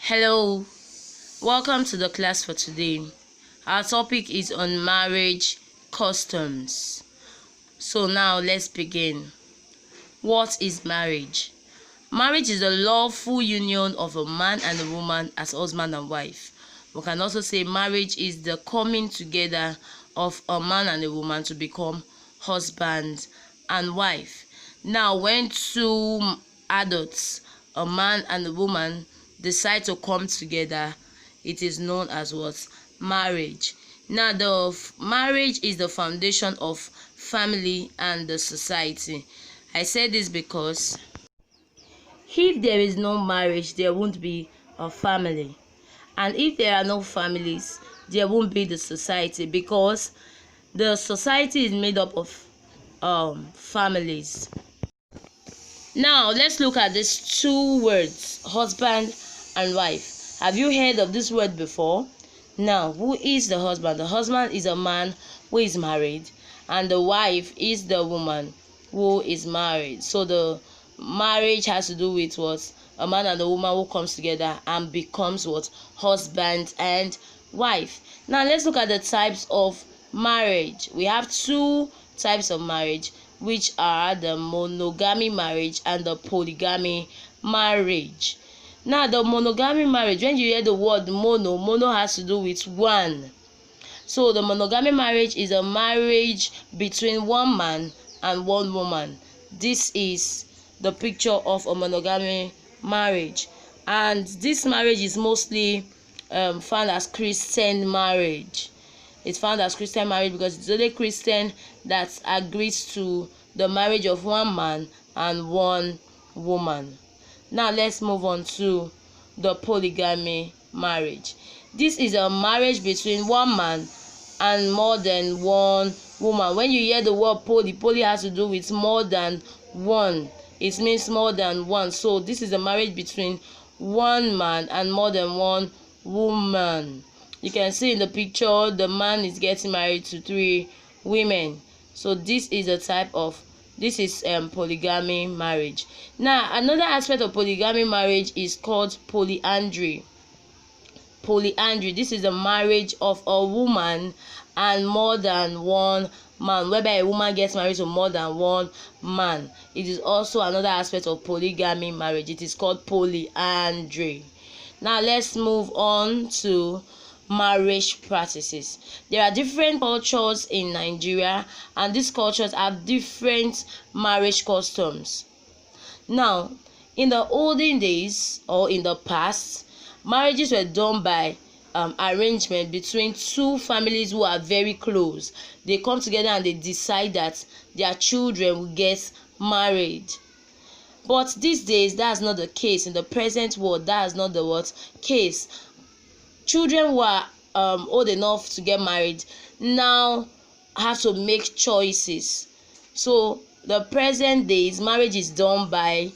Hello, welcome to the class for today. Our topic is on marriage customs. So now let's begin. What is marriage? Marriage is the lawful union of a man and a woman as husband and wife. We can also say marriage is the coming together of a man and a woman to become husband and wife. Now, when two adults, a man and a woman, decide to come together, it is known as what? Marriage. Now, marriage is the foundation of family and the society. I said this because if there is no marriage, there won't be a family, and if there are no families, there won't be the society, because the society is made up of families. Now let's look at these two words, husband and wife. Have you heard of this word before? Now, who is the husband? The husband is a man who is married, and the wife is the woman who is married. So the marriage has to do with what? A man and a woman who comes together and becomes what? Husband and wife. Now let's look at the types of marriage. We have two types of marriage, which are the monogamy marriage and the polygamy marriage. Now, the monogamy marriage, when you hear the word mono has to do with one. So the monogamy marriage is a marriage between one man and one woman. This is the picture of a monogamy marriage, and this marriage is mostly found as Christian marriage. It's found as Christian marriage because it's only Christian that agrees to the marriage of one man and one woman. Now let's move on to the polygamy marriage. This is a marriage between one man and more than one woman. When you hear the word poly has to do with more than one. It means more than one. So this is a marriage between one man and more than one woman. You can see in the picture the man is getting married to 3 women. So this is a type of polygamy marriage. Now, another aspect of polygamy marriage is called polyandry. Polyandry, this is a marriage of a woman and more than one man, whereby a woman gets married to more than one man. It is also another aspect of polygamy marriage. It is called polyandry. Now let's move on to marriage practices. There are different cultures in Nigeria, and these cultures have different marriage customs. Now, in the olden days or in the past, marriages were done by arrangement between two families who are very close. They come together and they decide that their children will get married. But these days, that's not the case. In the present world, that is not the case. Children who are old enough to get married now have to make choices. So the present days, marriage is done by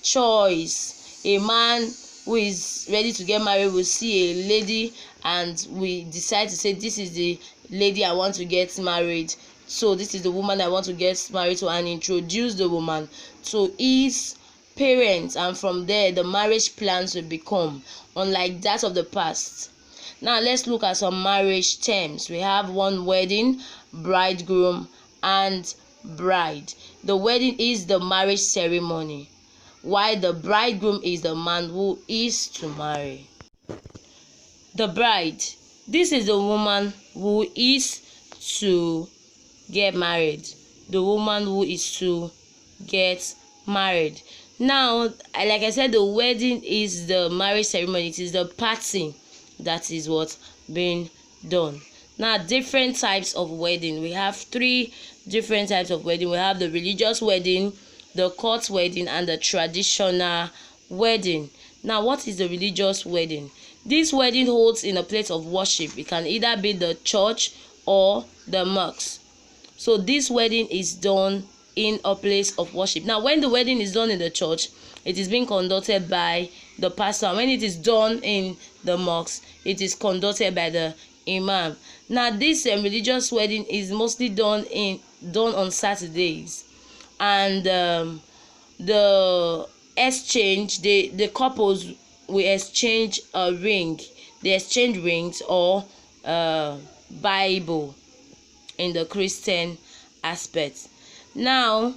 choice. A man who is ready to get married will see a lady and we decide to say, this is the lady I want to get married, so this is the woman I want to get married to, and introduce the woman to his parents, and from there the marriage plans will become unlike that of the past. Now let's look at some marriage terms. We have one: wedding, bridegroom, and bride. The wedding is the marriage ceremony, while the bridegroom is the man who is to marry. The bride, this is the woman who is to get married. The woman who is to get married. Now, like I said, the wedding is the marriage ceremony. It is the party that is being done. Now, different types of wedding. We have 3 different types of wedding. We have the religious wedding, the court wedding, and the traditional wedding. Now, what is the religious wedding? This wedding holds in a place of worship. It can either be the church or the mosque. So this wedding is done in a place of worship. Now, when the wedding is done in the church, it is being conducted by the pastor. When it is done in the mosque, it is conducted by the imam. Now, this religious wedding is mostly done on Saturdays, and the exchange, the couples we exchange a ring. They exchange rings or Bible in the Christian aspect. Now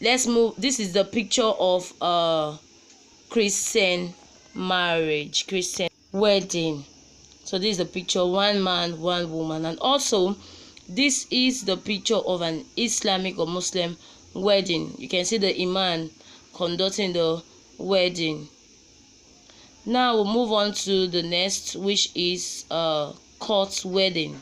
let's move. This is the picture of Christian marriage, Christian wedding. So this is the picture, one man, one woman. And also this is the picture of an Islamic or Muslim wedding. You can see the imam conducting the wedding. Now we'll move on to the next, which is court wedding.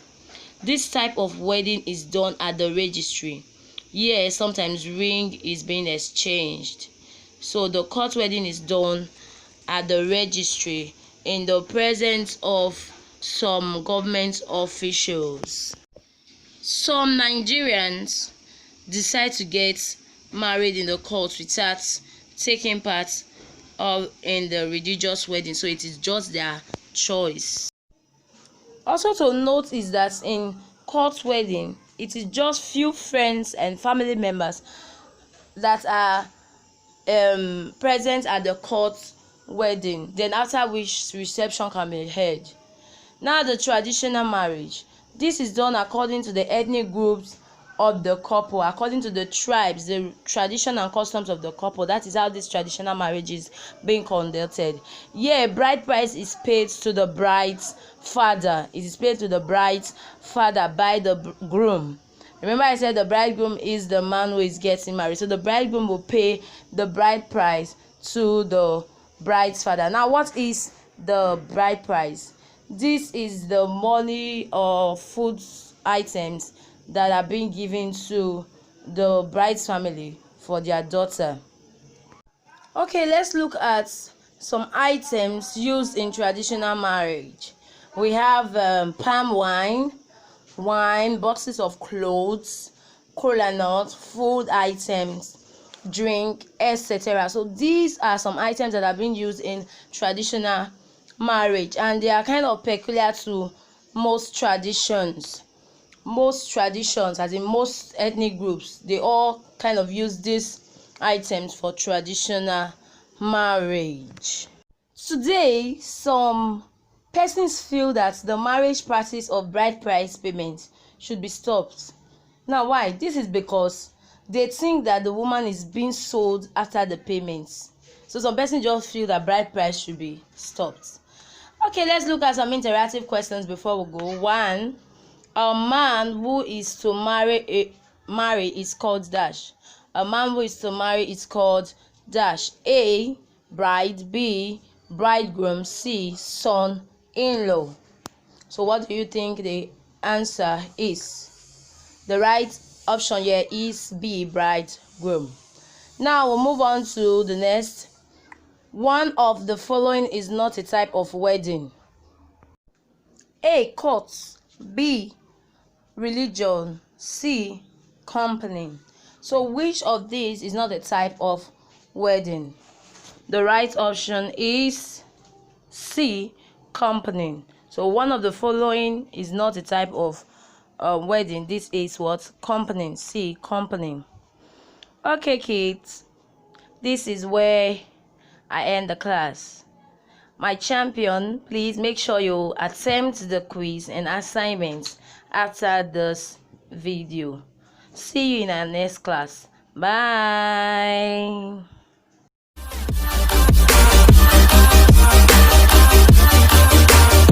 This type of wedding is done at the registry. Yeah, sometimes ring is being exchanged. So the court wedding is done at the registry in the presence of some government officials. Some Nigerians decide to get married in the court without taking part in the religious wedding, so it is just their choice. Also to note is that in court wedding, it is just few friends and family members that are present at the court wedding, then after which reception can be held. Now the traditional marriage. This is done according to the ethnic groups of the couple, according to the tribes, the tradition and customs of the couple. That is how this traditional marriage is being conducted. Yeah, bride price is paid to the bride's father. It is paid to the bride's father by the groom. Remember I said the bridegroom is the man who is getting married. So the bridegroom will pay the bride price to the bride's father. Now what is the bride price? This is the money or food items that are being given to the bride's family for their daughter. Okay, let's look at some items used in traditional marriage. We have palm wine, boxes of clothes, kola nut, food items, drink, etc. So these are some items that are being used in traditional marriage, and they are kind of peculiar to most traditions. Most traditions, as in most ethnic groups, they all kind of use these items for traditional marriage. Today, some persons feel that the marriage practice of bride price payment should be stopped. Now why? This is because they think that the woman is being sold after the payments. So some persons just feel that bride price should be stopped. Okay, let's look at some interactive questions before we go. 1. A man who is to marry is called dash. A man who is to marry is called dash. A. Bride. B. Bridegroom. C. Son-in-law. So what do you think the answer is? The right option here is B. Bridegroom. Now we'll move on to the next. One of the following is not a type of wedding. A. Court. B. Religion. C. Company. So which of these is not a type of wedding? The right option is C. Company. So one of the following is not a type of wedding. This is what? Company. C. Company. Okay, kids, this is where I end the class. My champion, please make sure you attempt the quiz and assignments after this video. See you in our next class. Bye.